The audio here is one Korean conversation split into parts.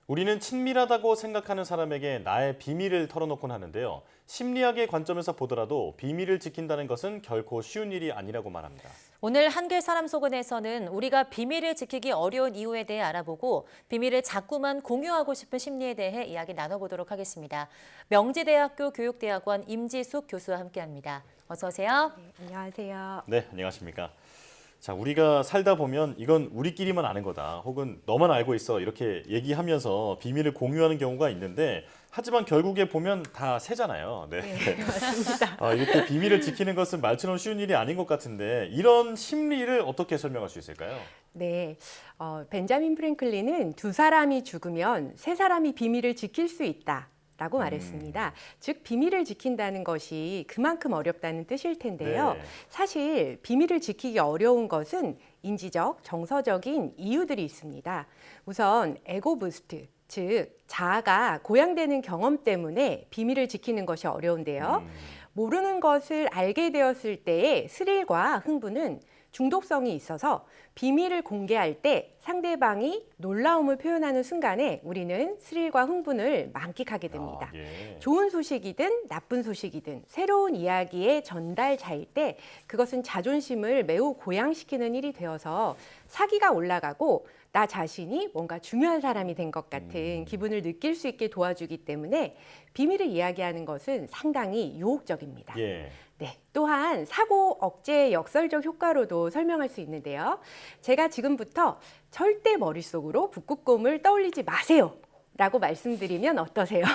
우리는 친밀하다고 생각하는 사람에게 나의 비밀을 털어놓곤 하는데요. 심리학의 관점에서 보더라도 비밀을 지킨다는 것은 결코 쉬운 일이 아니라고 말합니다. 오늘 한글 사람 속은에서는 우리가 비밀을 지키기 어려운 이유에 대해 알아보고 비밀을 자꾸만 공유하고 싶은 심리에 대해 이야기 나눠보도록 하겠습니다. 명지대학교 교육대학원 임지숙 교수와 함께합니다. 어서 오세요. 네, 안녕하세요. 네, 안녕하십니까. 자, 우리가 살다 보면 이건 우리끼리만 아는 거다. 혹은 너만 알고 있어. 이렇게 얘기하면서 비밀을 공유하는 경우가 있는데 하지만 결국에 보면 다 새잖아요. 네. 네, 맞습니다. 이렇게 비밀을 지키는 것은 말처럼 쉬운 일이 아닌 것 같은데 이런 심리를 어떻게 설명할 수 있을까요? 네, 벤자민 프랭클린은 두 사람이 죽으면 세 사람이 비밀을 지킬 수 있다. 라고 말했습니다. 즉 비밀을 지킨다는 것이 그만큼 어렵다는 뜻일 텐데요. 네. 사실 비밀을 지키기 어려운 것은 인지적, 정서적인 이유들이 있습니다. 우선 에고 부스트, 즉 자아가 고양되는 경험 때문에 비밀을 지키는 것이 어려운데요. 모르는 것을 알게 되었을 때의 스릴과 흥분은 중독성이 있어서 비밀을 공개할 때 상대방이 놀라움을 표현하는 순간에 우리는 스릴과 흥분을 만끽하게 됩니다. 예. 좋은 소식이든 나쁜 소식이든 새로운 이야기의 전달자일 때 그것은 자존심을 매우 고양시키는 일이 되어서 사기가 올라가고 나 자신이 뭔가 중요한 사람이 된 것 같은 기분을 느낄 수 있게 도와주기 때문에 비밀을 이야기하는 것은 상당히 유혹적입니다. 예. 네, 또한 사고 억제의 역설적 효과로도 설명할 수 있는데요. 제가 지금부터 절대 머릿속으로 북극곰을 떠올리지 마세요 라고 말씀드리면 어떠세요?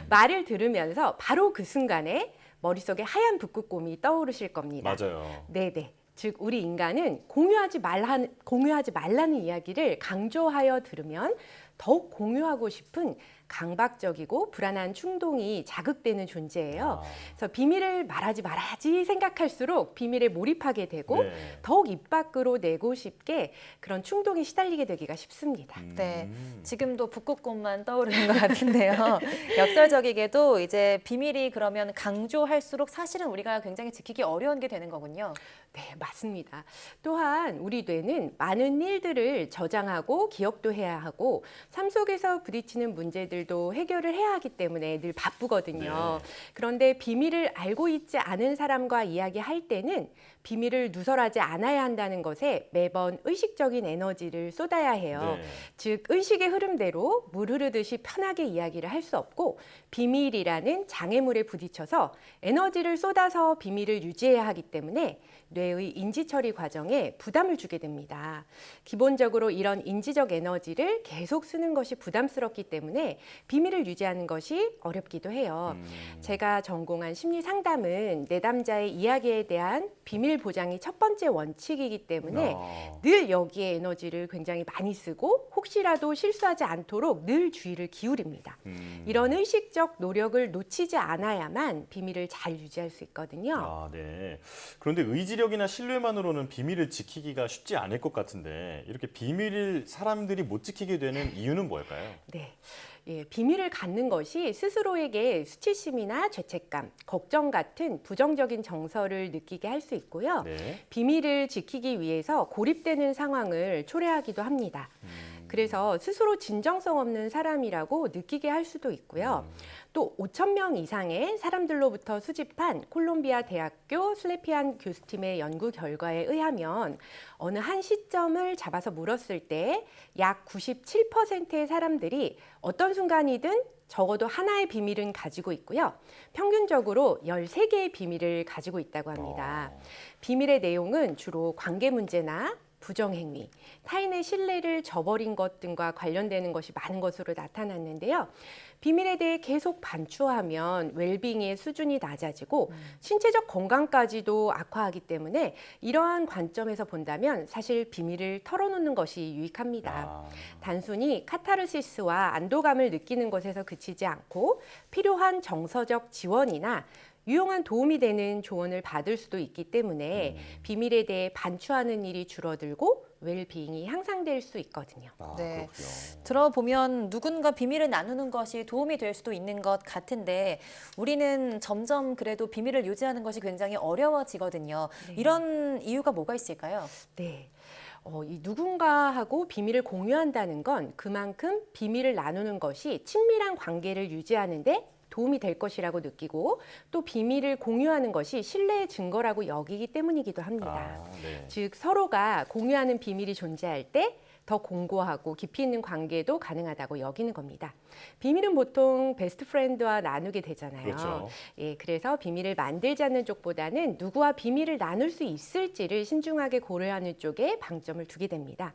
말을 들으면서 바로 그 순간에 머릿속에 하얀 북극곰이 떠오르실 겁니다. 맞아요. 네네. 즉 우리 인간은 공유하지 말라는 이야기를 강조하여 들으면 더욱 공유하고 싶은 강박적이고 불안한 충동이 자극되는 존재예요. 그래서 비밀을 말하지 말아야지 생각할수록 비밀에 몰입하게 되고 네. 더욱 입 밖으로 내고 싶게 그런 충동에 시달리게 되기가 쉽습니다. 네, 지금도 북극곰만 떠오르는 것 같은데요. 역설적이게도 이제 비밀이 그러면 강조할수록 사실은 우리가 굉장히 지키기 어려운 게 되는 거군요. 네, 맞습니다. 또한 우리 뇌는 많은 일들을 저장하고 기억도 해야 하고 삶 속에서 부딪히는 문제들도 해결을 해야 하기 때문에 늘 바쁘거든요. 네. 그런데 비밀을 알고 있지 않은 사람과 이야기할 때는 비밀을 누설하지 않아야 한다는 것에 매번 의식적인 에너지를 쏟아야 해요. 네. 즉 의식의 흐름대로 물 흐르듯이 편하게 이야기를 할 수 없고 비밀이라는 장애물에 부딪혀서 에너지를 쏟아서 비밀을 유지해야 하기 때문에 뇌의 인지 처리 과정에 부담을 주게 됩니다. 기본적으로 이런 인지적 에너지를 계속 쓰는 것이 부담스럽기 때문에 비밀을 유지하는 것이 어렵기도 해요. 제가 전공한 심리 상담은 내담자의 이야기에 대한 비밀 보장이 첫 번째 원칙이기 때문에 늘 여기에 에너지를 굉장히 많이 쓰고 혹시라도 실수하지 않도록 늘 주의를 기울입니다. 이런 의식적 노력을 놓치지 않아야만 비밀을 잘 유지할 수 있거든요. 네. 그런데 의지력이나 신뢰만으로는 비밀을 지키기가 쉽지 않을 것 같은데 이렇게 비밀을 사람들이 못 지키게 되는 이유는 뭘까요? 네. 예, 비밀을 갖는 것이 스스로에게 수치심이나 죄책감, 걱정 같은 부정적인 정서를 느끼게 할 수 있고요. 네. 비밀을 지키기 위해서 고립되는 상황을 초래하기도 합니다. 그래서 스스로 진정성 없는 사람이라고 느끼게 할 수도 있고요. 또 5천 명 이상의 사람들로부터 수집한 콜롬비아 대학교 슬래피안 교수팀의 연구 결과에 의하면 어느 한 시점을 잡아서 물었을 때 약 97%의 사람들이 어떤 순간이든 적어도 하나의 비밀은 가지고 있고요. 평균적으로 13개의 비밀을 가지고 있다고 합니다. 비밀의 내용은 주로 관계 문제나 부정행위, 타인의 신뢰를 저버린 것 등과 관련되는 것이 많은 것으로 나타났는데요. 비밀에 대해 계속 반추하면 웰빙의 수준이 낮아지고 신체적 건강까지도 악화하기 때문에 이러한 관점에서 본다면 사실 비밀을 털어놓는 것이 유익합니다. 단순히 카타르시스와 안도감을 느끼는 것에서 그치지 않고 필요한 정서적 지원이나 유용한 도움이 되는 조언을 받을 수도 있기 때문에 비밀에 대해 반추하는 일이 줄어들고 웰빙이 향상될 수 있거든요. 네. 그렇군요. 들어보면 누군가 비밀을 나누는 것이 도움이 될 수도 있는 것 같은데 우리는 점점 그래도 비밀을 유지하는 것이 굉장히 어려워지거든요. 이런 이유가 뭐가 있을까요? 네. 이 누군가하고 비밀을 공유한다는 건 그만큼 비밀을 나누는 것이 친밀한 관계를 유지하는데 도움이 될 것이라고 느끼고 또 비밀을 공유하는 것이 신뢰의 증거라고 여기기 때문이기도 합니다. 네. 즉 서로가 공유하는 비밀이 존재할 때 더 공고하고 깊이 있는 관계도 가능하다고 여기는 겁니다. 비밀은 보통 베스트 프렌드와 나누게 되잖아요. 그렇죠. 예, 그래서 비밀을 만들자는 쪽보다는 누구와 비밀을 나눌 수 있을지를 신중하게 고려하는 쪽에 방점을 두게 됩니다.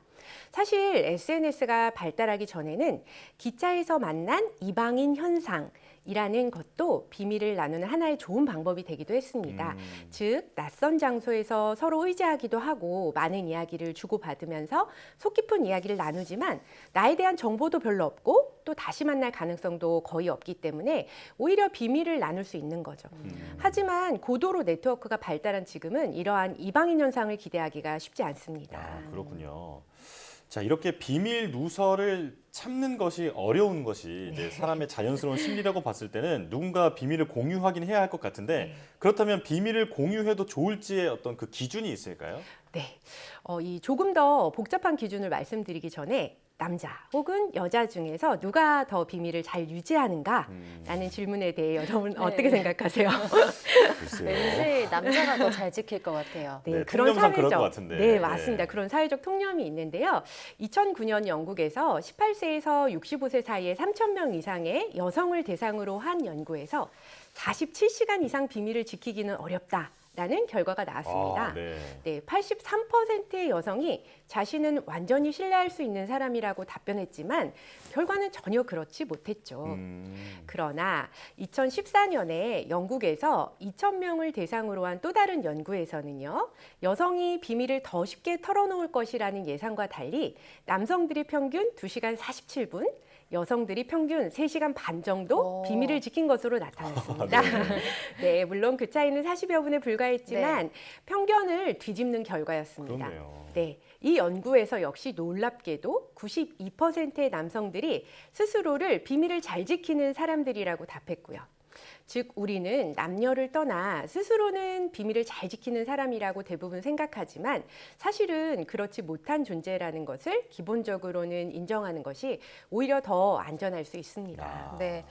사실 SNS가 발달하기 전에는 기차에서 만난 이방인 현상이라는 것도 비밀을 나누는 하나의 좋은 방법이 되기도 했습니다. 즉 낯선 장소에서 서로 의지하기도 하고 많은 이야기를 주고받으면서 속 깊은 이야기를 나누지만 나에 대한 정보도 별로 없고 또 다시 만날 가능성도 거의 없기 때문에 오히려 비밀을 나눌 수 있는 거죠. 하지만 고도로 네트워크가 발달한 지금은 이러한 이방인 현상을 기대하기가 쉽지 않습니다. 그렇군요. 자, 이렇게 비밀 누설을 참는 것이 어려운 것이 이제 사람의 자연스러운 심리라고 봤을 때는 누군가 비밀을 공유하긴 해야 할 것 같은데 그렇다면 비밀을 공유해도 좋을지의 어떤 그 기준이 있을까요? 네, 이 조금 더 복잡한 기준을 말씀드리기 전에 남자 혹은 여자 중에서 누가 더 비밀을 잘 유지하는가라는 질문에 대해 여러분 어떻게 생각하세요? 글쎄요. 왠지 남자가 더 잘 지킬 것 같아요. 네, 통념상 그럴 것 같은데. 네, 맞습니다. 그런 사회적 통념이 있는데요. 2009년 영국에서 18세에서 65세 사이에 3,000명 이상의 여성을 대상으로 한 연구에서 47시간 이상 비밀을 지키기는 어렵다라는 결과가 나왔습니다. 네, 83%의 여성이 자신은 완전히 신뢰할 수 있는 사람이라고 답변했지만 결과는 전혀 그렇지 못했죠. 그러나 2014년에 영국에서 2,000명을 대상으로 한 또 다른 연구에서는요. 여성이 비밀을 더 쉽게 털어놓을 것이라는 예상과 달리 남성들이 평균 2시간 47분, 여성들이 평균 3시간 반 정도 비밀을 지킨 것으로 나타났습니다. 네, 물론 그 차이는 40여 분에 불과했지만 편견을 뒤집는 결과였습니다. 그렇네요. 네, 이 연구에서 역시 놀랍게도 92%의 남성들이 스스로를 비밀을 잘 지키는 사람들이라고 답했고요. 즉 우리는 남녀를 떠나 스스로는 비밀을 잘 지키는 사람이라고 대부분 생각하지만 사실은 그렇지 못한 존재라는 것을 기본적으로는 인정하는 것이 오히려 더 안전할 수 있습니다. 네.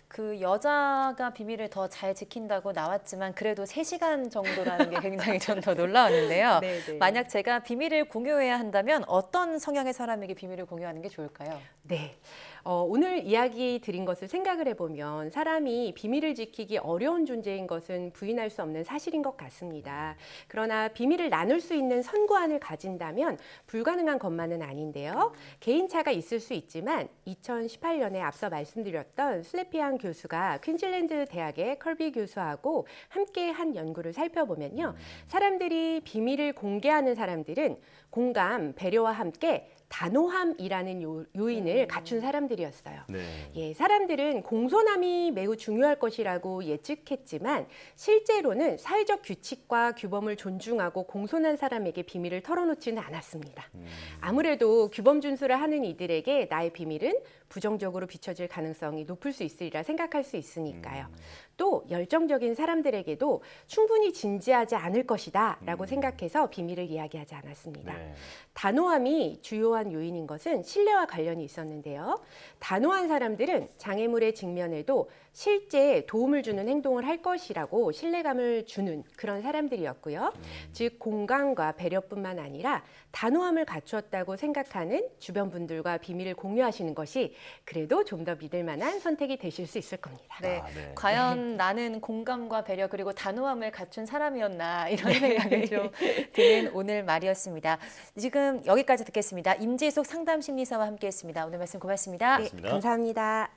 그 여자가 비밀을 더 잘 지킨다고 나왔지만 그래도 3시간 정도라는 게 굉장히 전 더 놀라웠는데요. 만약 제가 비밀을 공유해야 한다면 어떤 성향의 사람에게 비밀을 공유하는 게 좋을까요? 네. 오늘 이야기 드린 것을 생각을 해보면 사람이 비밀을 지키기 어려운 존재인 것은 부인할 수 없는 사실인 것 같습니다. 그러나 비밀을 나눌 수 있는 선구안을 가진다면 불가능한 것만은 아닌데요. 개인차가 있을 수 있지만 2018년에 앞서 말씀드렸던 슬래피안 교수가 퀸즐랜드 대학의 컬비 교수하고 함께 한 연구를 살펴보면요. 사람들이 비밀을 공개하는 사람들은 공감, 배려와 함께 단호함이라는 요인을 갖춘 사람들이었어요. 예, 사람들은 공손함이 매우 중요할 것이라고 예측했지만 실제로는 사회적 규칙과 규범을 존중하고 공손한 사람에게 비밀을 털어놓지는 않았습니다. 아무래도 규범 준수를 하는 이들에게 나의 비밀은 부정적으로 비춰질 가능성이 높을 수 있으리라 생각할 수 있으니까요. 또 열정적인 사람들에게도 충분히 진지하지 않을 것이다 라고 생각해서 비밀을 이야기하지 않았습니다. 단호함이 주요한 요인인 것은 신뢰와 관련이 있었는데요. 단호한 사람들은 장애물에 직면해도 실제 도움을 주는 행동을 할 것이라고 신뢰감을 주는 그런 사람들이었고요. 즉 공감과 배려뿐만 아니라 단호함을 갖추었다고 생각하는 주변 분들과 비밀을 공유하시는 것이 그래도 좀 더 믿을 만한 선택이 되실 수 있을 겁니다. 네. 과연 나는 공감과 배려 그리고 단호함을 갖춘 사람이었나 이런 생각이 좀 드는 오늘 말이었습니다. 지금 여기까지 듣겠습니다. 임지숙 상담심리사와 함께했습니다. 오늘 말씀 고맙습니다. 네, 감사합니다.